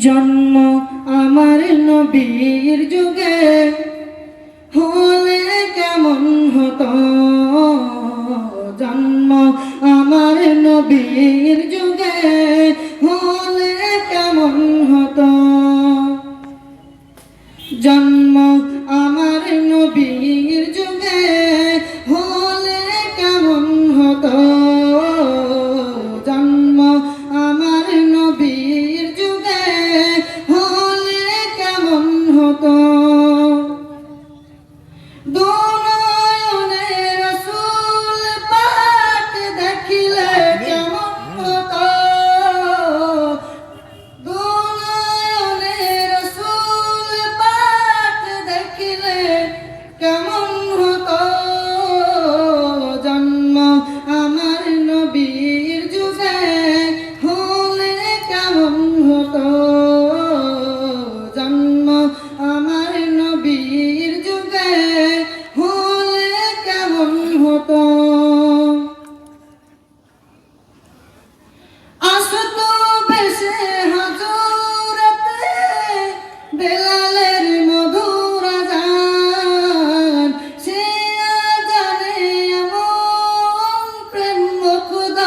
জন্ম আমার নবীর যুগে হলে কেমন হতো, জন্ম আমার নবীর যুগে হলে কেমন হতো, জন্ম আমার নবীর যুগে হলে কেমন হতো, জন্ম আমার নবীর যুগে হলে কেমন হতো। দুনয়নে রাসূল পাক দেখিলে কেমন হতো, দুনয়নে রাসূল পাক দেখিলে কেমন হতো, জন্ম আমার নবীর যুগে হলে কেমন হতো, জন্ম আমার নবীর যুগে হলে কেমন হতো। আসতো বেশে হযরতে বেলালের মধুর আযান, সে আযানে এমন প্রেম মুগ্ধ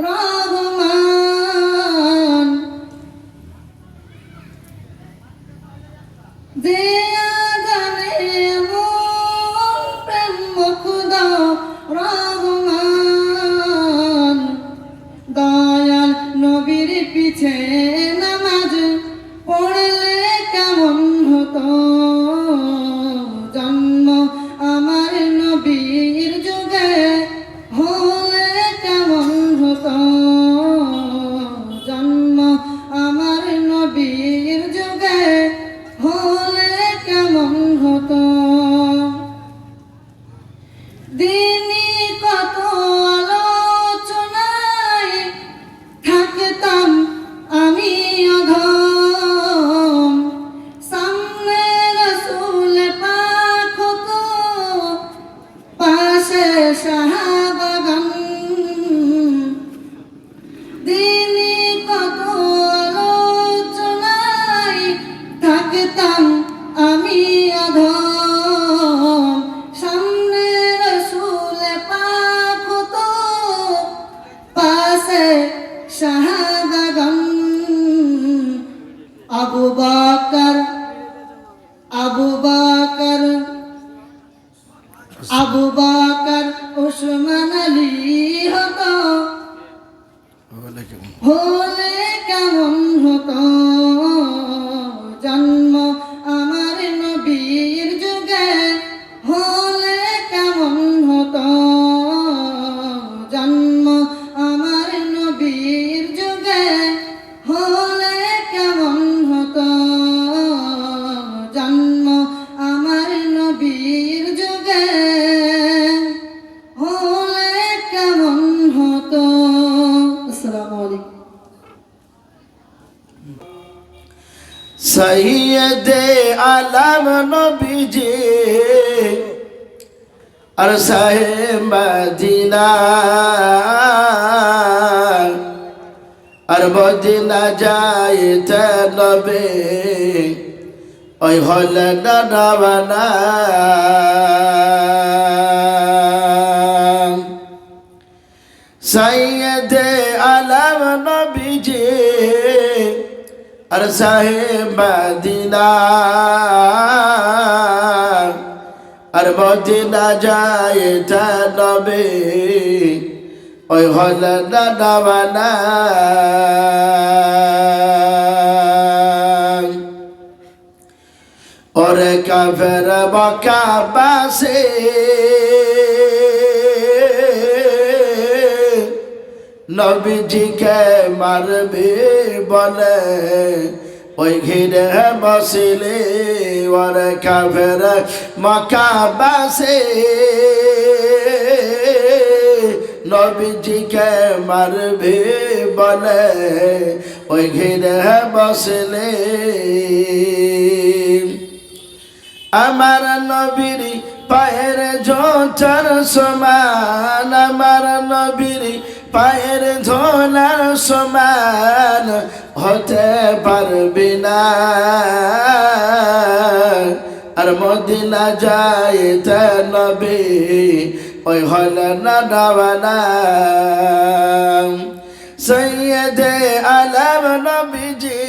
রহমান, যে আযানে এমন প্রেম মুগ্ধ রহমান, দয়াল নবীর পিছে নামাজ পড়লে কেমন হতো, জন্ম আমার নবীর যুগে হলে কেমন হতো, জন্ম আমার নবীর যুগে হলে কেমন হতো। দিনই কত আলোচনায় থাকতাম আমি অধম, সামনে রাসূল পাক হতো, পাশে সাহাবাগণ, দিনই কত আলোচনায় থাকতাম আমি অধম, সামনে রাসূল পাক হতো, পাশে সাহাবাগণ, আবু বকর আবু বকর আবু বকর উসমান আলী হতো, হলে কেমন হতো, জন্ম আমার নবীর যুগে হলে কেমন হতো, জন্ম আমার নবীর যুগে হলে কেমন হতো, জন্ম আমার নবীর যুগে হলে কেমন হতো। আসসালামু আলাইকুম। সৈয়দে আলম নবীজি আর শাহে মদিনা আর মদিনা যাইতে নবে ওই হলেন রওনা, সৈয়দে আলম নবীজি আর শাহে মদিনা আর মদিনা যাইতে নবে ওই হলেন রওনা, ওরে কাফের মক্কাবাসী নবীজিকে মারবে বলে ওই ঘিরে বসিলে, ওরে কাফের মক্কাবাসী নবীজিকে মারবে বলে ওই ঘিরে বসলে, আমার নবীর পায়ের জোটার সমান, আমার নবীর পায়ের ধোলার সমান হতে পারবি না আর মদিনা যাইতে নবী ওই হলে না রাওয়ানা সৈয়দে আলম নবীজি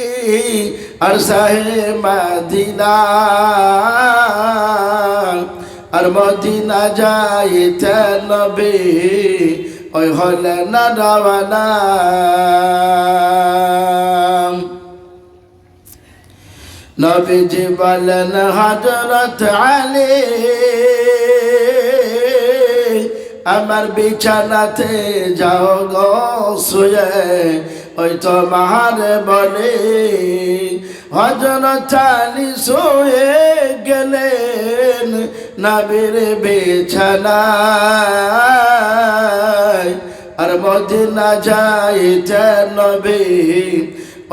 আর শাহে মদিনা আর মদিনা যাইতে নবী ওই হলে না রাওয়ানা নবীজি বলেন হযরত আলী আমার বিছানাতে যাও গো শুয়ে ওই তোমার বলে হযরত আলী শুয়ে গেলেন নবীর বিছানায় আর মদিনা যাইতে নবী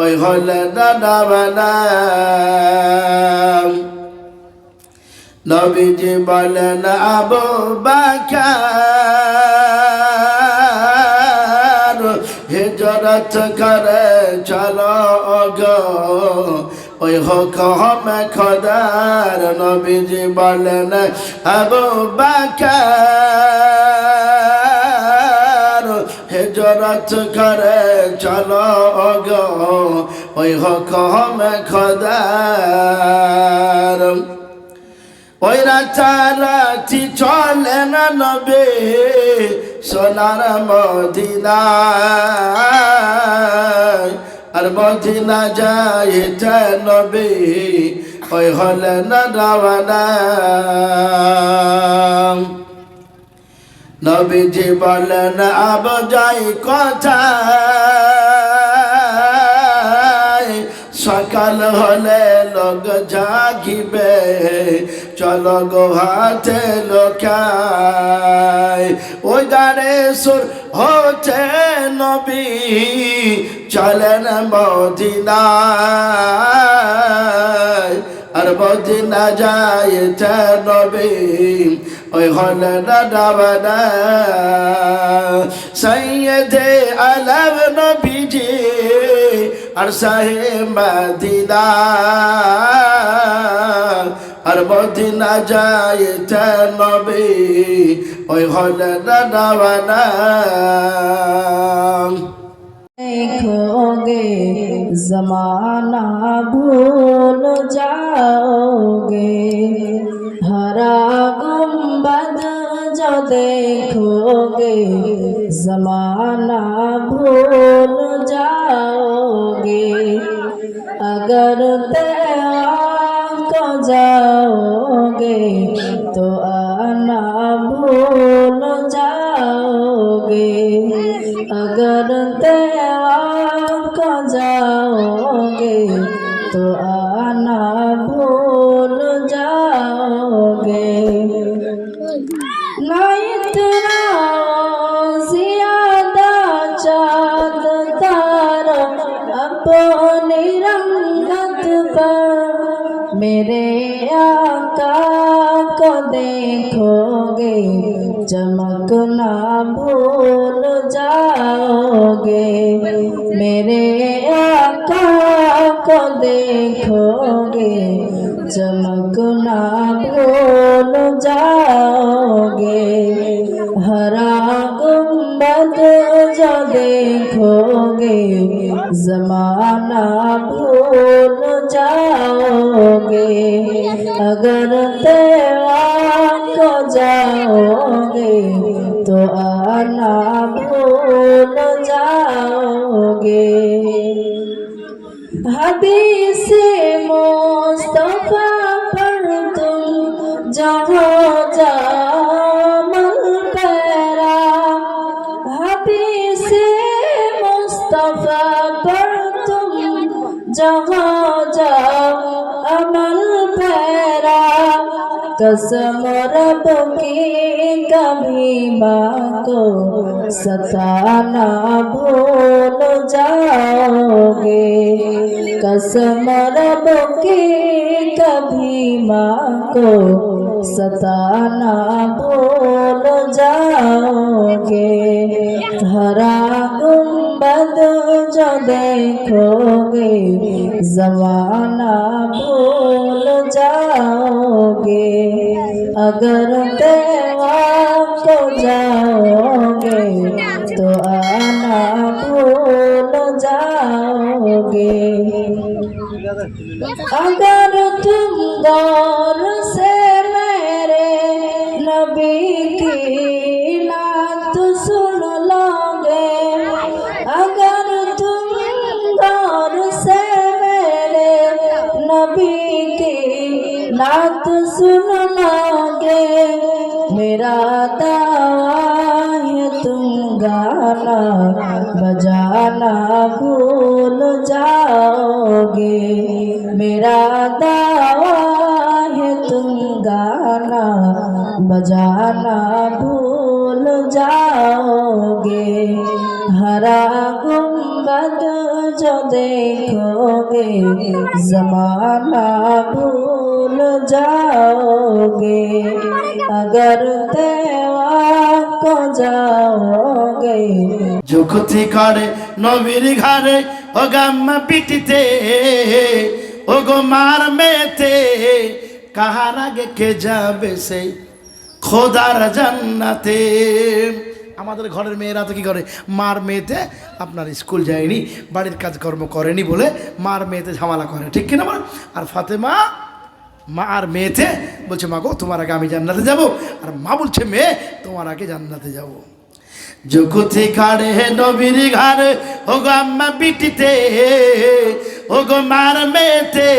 ওই হলে না রাওয়ানা নবীজি বলেন আবু বকর হিজরত করে চলো গো ওই হুকুম খোদার নবীজি বলেন আবু বকর হিজরত করে চলো গো ওই হুকুম খোদার ওই রাতারাতি চলে না নবী সোনার মদিনায় আর মদিনা যাইতে নবী ওই হলে না রাওয়ানা নবীজি বলেন আব যাই কোথায় সকাল হলে লোক জাগিবে চলো গো হাতে লোকায় ওই গানে সুর হতে নবী চলেন মদিনায় আর মদিনা যাইতে নবী ওই হলে না রাওয়ানা সৈয়দে আলম নবীজি আর শাহে মদিনা আর মদিনা যাইতে নবী ওই হলে না রাওয়ানা देखोगे जमाना भूल जाओगे हरा गुंबद जो देखोगे जमाना भूल जाओगे अगर तेरा को जाओगे तो आना भूल जाओगे अगर तेरा को जाओगे तो आना भूल जाओगे ना इतना ज्यादा चाँद तारा अपनी रंगत पर मेरे आका को देखोगे चमकना भूल जाओगे मेरे आका को देखोगे चमकना भूल जाओगे हरा गुंबद जो देखोगे जमाना भूल जाओगे अगर तेरा को जाओगे तो आना भूल जाओगे हदीस मुस्तफा पर तुम जहाँ जामल पैरा हदीस मुस्तफा पर तुम जहाँ जाओ अमल पैरा कसम रब की कभी माँ को सताना भूल जाओगे कसम रब की कभी माँ को सताना भूल जाओगे हरा गुम गुंबद जो देखोगे जमाना भूल जाओगे अगर तेवा को जाओगे तो आना भूल जाओगे अगर तुम गौर से मेरे नबी की नात सुन लोगे अगर तुम गौर से मेरे नबी की नात सुन लोगे मेरा दावा है तुम गाना बजाना भूल जाओगे मेरा दावा है तुम गाना बजाना भूल जाओगे हरा गुंबद जो देखोगे जमाना भूल जाओगे अगर तेवा को जाओगे যুক্তি করে নবীর ঘরে ও গাম্মা পিটিতে ও গো মার মেতে কাহার আগে কে যাবে সেই খোদার জান্নাতে। আমাদের ঘরের মেয়েরা তো কি করে মার মেয়েতে আপনার স্কুল যায়নি বাড়ির কাজকর্ম করেনি বলে মার মেয়েতে ঝামেলা করে ঠিক কিনা বল। আর ফাতেমা মা আর মেয়েতে বলছে মা গো তোমার আগে আমি জান্নাতে যাব আর মা বলছে মেয়ে তোমার আগে জান্নাতে যাব। যুকুতি কাড়ে নবীর ঘরে ও গো আম্মা পিটিতে ও গো মার মেয়েতে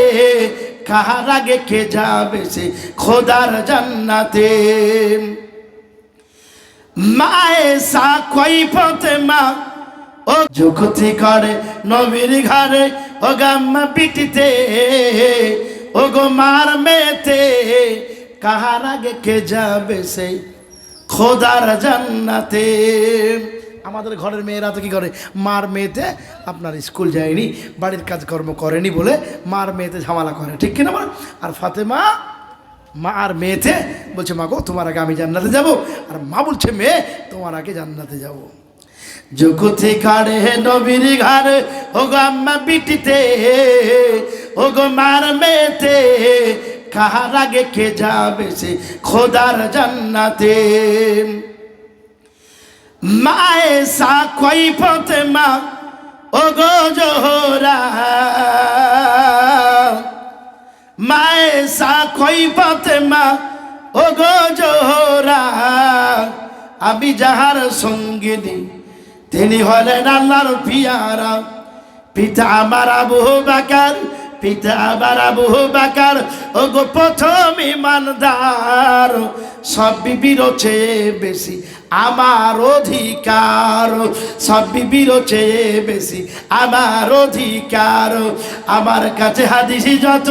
কাহার আগে কে যাবে সে খোদার জান্নাতে। মায়ে সা কই ফাতেমা ও যুকুতি কাড়ে নবীর ঘরে ও গো আম্মা পিটিতে ও গো মার মেয়েতে কাহার আগে কে যাবে সে খোদার জান্নাতে। আমাদের ঘরের মেয়েরা তো কি করে মার মেয়েতে আপনার স্কুল যায়নি বাড়ির কাজকর্ম করেনি বলে মার মেয়েতে ঝামেলা করে ঠিক কিনা বল। আর ফাতেমা মা আর মেয়েতে বলছে মা গো তোমার আগে আমি জান্নাতে যাব আর মা বলছে মেয়ে তোমার আগে জান্নাতে যাব। যুকুতি কাড়ে নবীর ঘরে ও গো আম্মা পিটিতে ও গো মার মেয়েতে কাহার আগে কে যাবে সে খোদার জান্নাতে। মায়ে সা কই ফাতেমা ও গো জোহরা মায়ে সা কই ফাতেমা ও গো জোহরা আমি যাহার সঙ্গিনী তিনি হলেন আল্লাহর পিয়ারা পিতা আমার আবু বকর পিতা আমার আবু বকর ও গো প্রথম ইমানদার সব বিবির চেয়ে বেশি আমার অধিকার সব বিবির চেয়ে বেশি আমার অধিকার। আমার কাছে হাদিসি যত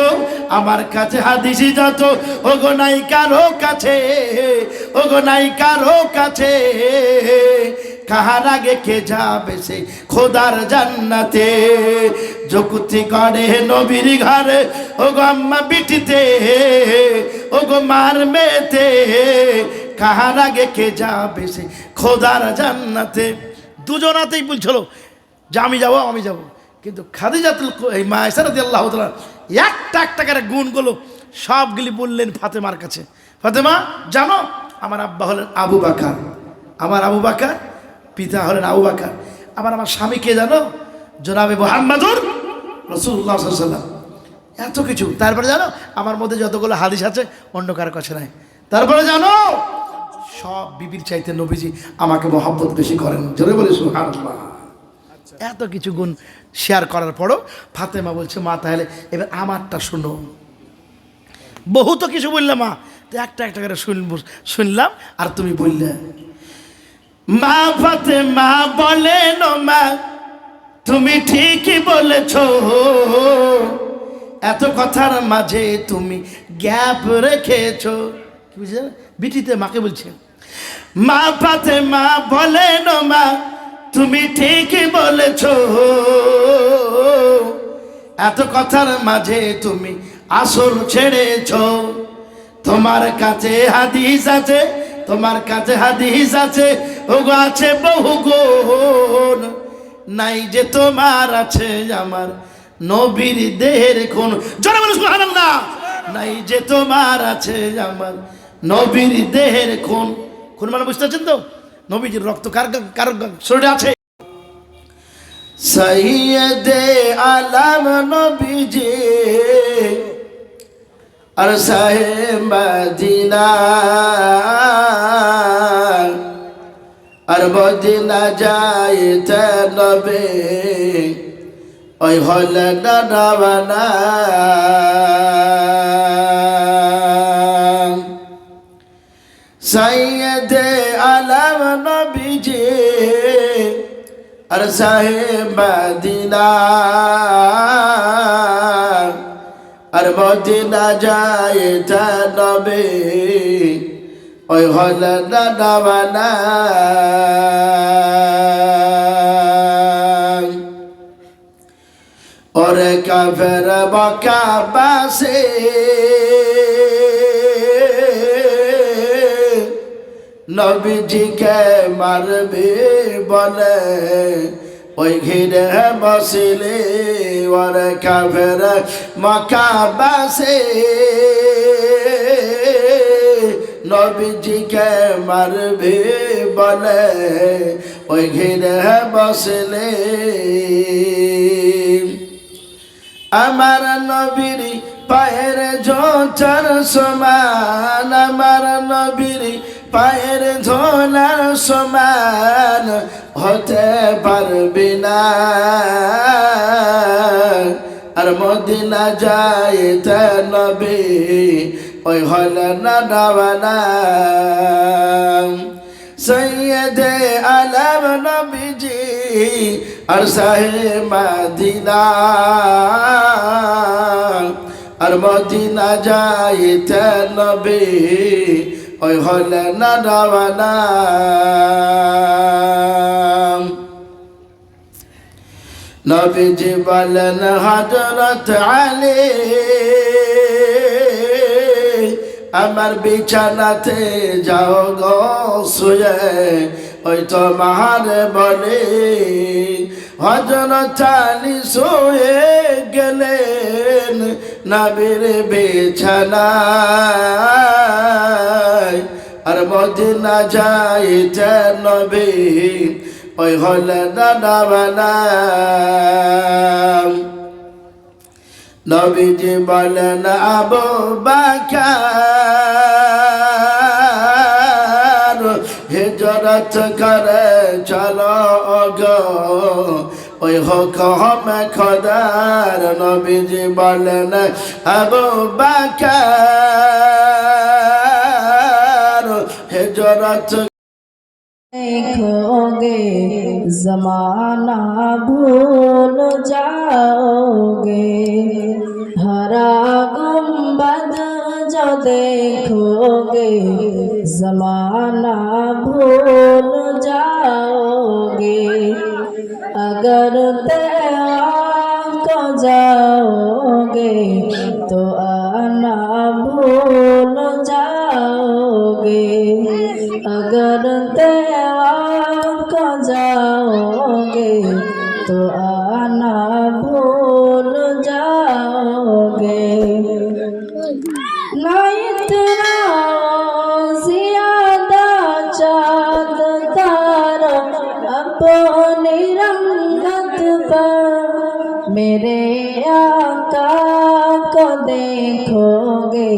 আমার কাছে হাদিসি যত ও গো নাই কারো কাছে ও গো নাই কারো কাছে কাহার আগে কে যাবে সে খোদার জান্নাতে। যুকুতি করে নবীর ঘরে ও গো আম্মা পিটিতে ও গো মার মেয়েতে কাহার আগে কে যাবে সে খোদার জান্নাতে। দুজনাতেই বলছিল যে আমি যাব আমি যাব কিন্তু খাদিজাতুল এই মা আয়েশা রাদিয়াল্লাহু তাআলা একটা একটা করে গুণগুলো সবগুলি বললেন ফাতেমার কাছে। ফাতেমা জানো আমার আব্বা হলেন আবু বকর আমার আবু বকর পিতা হলেন আবু বকর আমার স্বামীকে জানো জনাবে মুহাম্মদুর রাসূলুল্লাহ সাল্লাল্লাহু আলাইহি ওয়াসাল্লাম এত কিছু। তারপরে জানো আমার মধ্যে যতগুলো হাদিস আছে অন্য কারো কাছে নাই। তারপরে জানো সব বিবির চাইতে নবীজি আমাকে মহব্বত বেশি করেন জোরে বলে সুবহানাল্লাহ। এত কিছু গুণ শেয়ার করার পরও ফাতেমা বলছে মা তাহলে এবার আমারটা শুনো। বহু তো কিছু বললে মা তো একটা একটা করে শুনলাম আর তুমি বললে। মা ফাতেমা বলেন মা তুমি ঠিকই বলেছ এত কথার মাঝে তুমি গ্যাপ রেখেছ। কি বুঝলে বিটিতে মাকে বলছে মা ফাতেমা বলেন মা তুমি ঠিকই বলেছ এত কথার মাঝে তুমি আসল ছেড়েছ। তোমার কাছে হাদিস আছে তোমার কাছে হাদিস আছে ওগো আছে বহু গুণ নাই যে তোমার আছে আমার নবীর দেহের খুন। জোরে বলো সুবহানাল্লাহ। নাই যে তোমার আছে আমার নবীর দেহের খুন। খুন মানে বুঝতে পারছেন তো? নবীজির রক্ত কার কার শরীরে আছে। সৈয়দে আলম নবীজি আর সাহেব মদিনা আর মদিনা যাইতে নবে ওই হলে ডানা সৈয়দে আলম নবীজি আর সাহেব মদিনা আর মদিনা যাইতে নবে ওই হলে ডানা ওরে কাফের মক্কা বাসে নবীজিকে মারবে বলে ওই ঘিরে বসিলে। ওরে কাফের মক্কা বাসে নবীজিকে মারবে বলে ওই ঘিরে বসলে। আমার নবীর পায়ের জোচার সমান, আমার নবীর পায়ের ঝোলার সমান হতে পারবি না। আর মদিনা যাইতে নবী ওই হলে ডানা। সৈয়দে আলম নবীজি আর সাহেব মদিনা আর মদিনা যাইতে নবী ওই হলে ডানা। নবীজি বলেন হযরত আলী আমার বিছানাতে যাও গো শুয়ে ওই তোমার বলে। হযরত আলী শুয়ে গেলেন নবীর বিছানায় আর মদিনা যাইতে নবী ওই হলে ডানা। নবীজি বলেন আবু বকর হিজরত করে চলো গো ওই হুকুম খোদার। নবীজি বলেন আবু বকর হিজরত देखोगे जमाना भूल जाओगे, हरा गुंबद जो देखोगे जमाना भूल जाओगे। अगर तैयार को जाओगे तो आना भूल जाओगे। अगर तैयार को जाओगे तो आना भूल जाओगे। ना इतना ज्यादा चाँद तारा अपनी रंगत पर, मेरे आका को देखोगे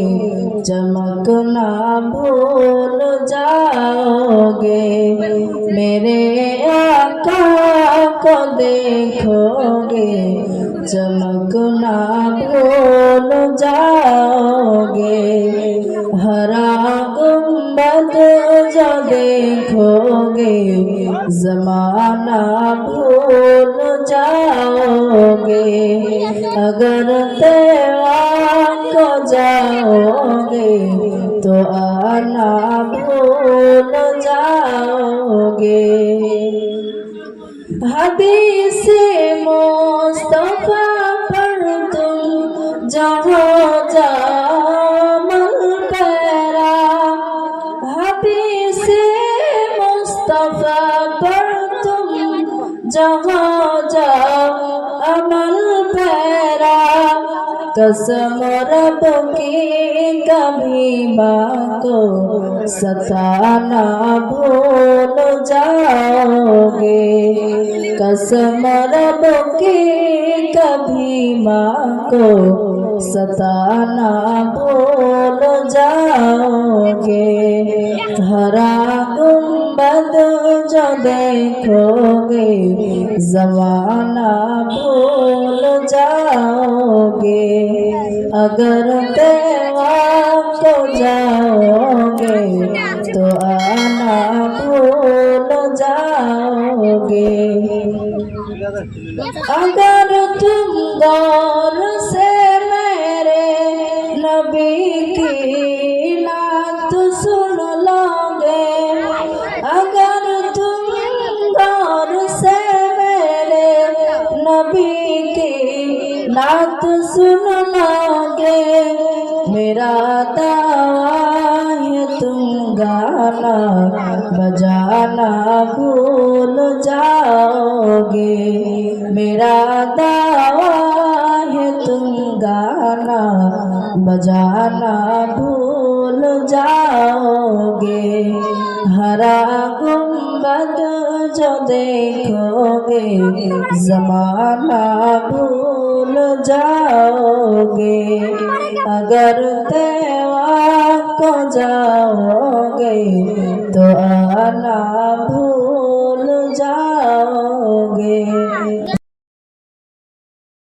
चमकना भूल जाओगे। मेरे आका को देखोगे चमकना भूल जाओगे। हरा गुंबद जो देखोगे जमाना भूल जाओगे। अगर तैयार को जाओगे तो आना भूल जाओगे। हदीस मुस्तफा पर तुम जहाँ जामल पैरा, हदीस मुस्तफा पर तुम जहाँ कसम रब की कभी माँ को सताना भूल जाओगे। कसम रब की कभी माँ को सताना भूल जाओगे। हरा गुंबद जो देखोगे ज़माना भूल जाओगे। अगर देवा को जाओगे तो आना भूल जाओगे। अगर तुम गौर से मेरे नबी की नात सुन लोगे, अगर तुम गौर से मेरे नबी की नात सुन लोगे, मेरा दावा है तुम गाना बजाना भूल जाओगे। मेरा दावा है तुम गाना बजाना भूल जाओगे। हरा गुंबद जो देखोगे ज़माना भूल जाओगे। अगर देवा को जाओगे तो आना भूल जाओगे।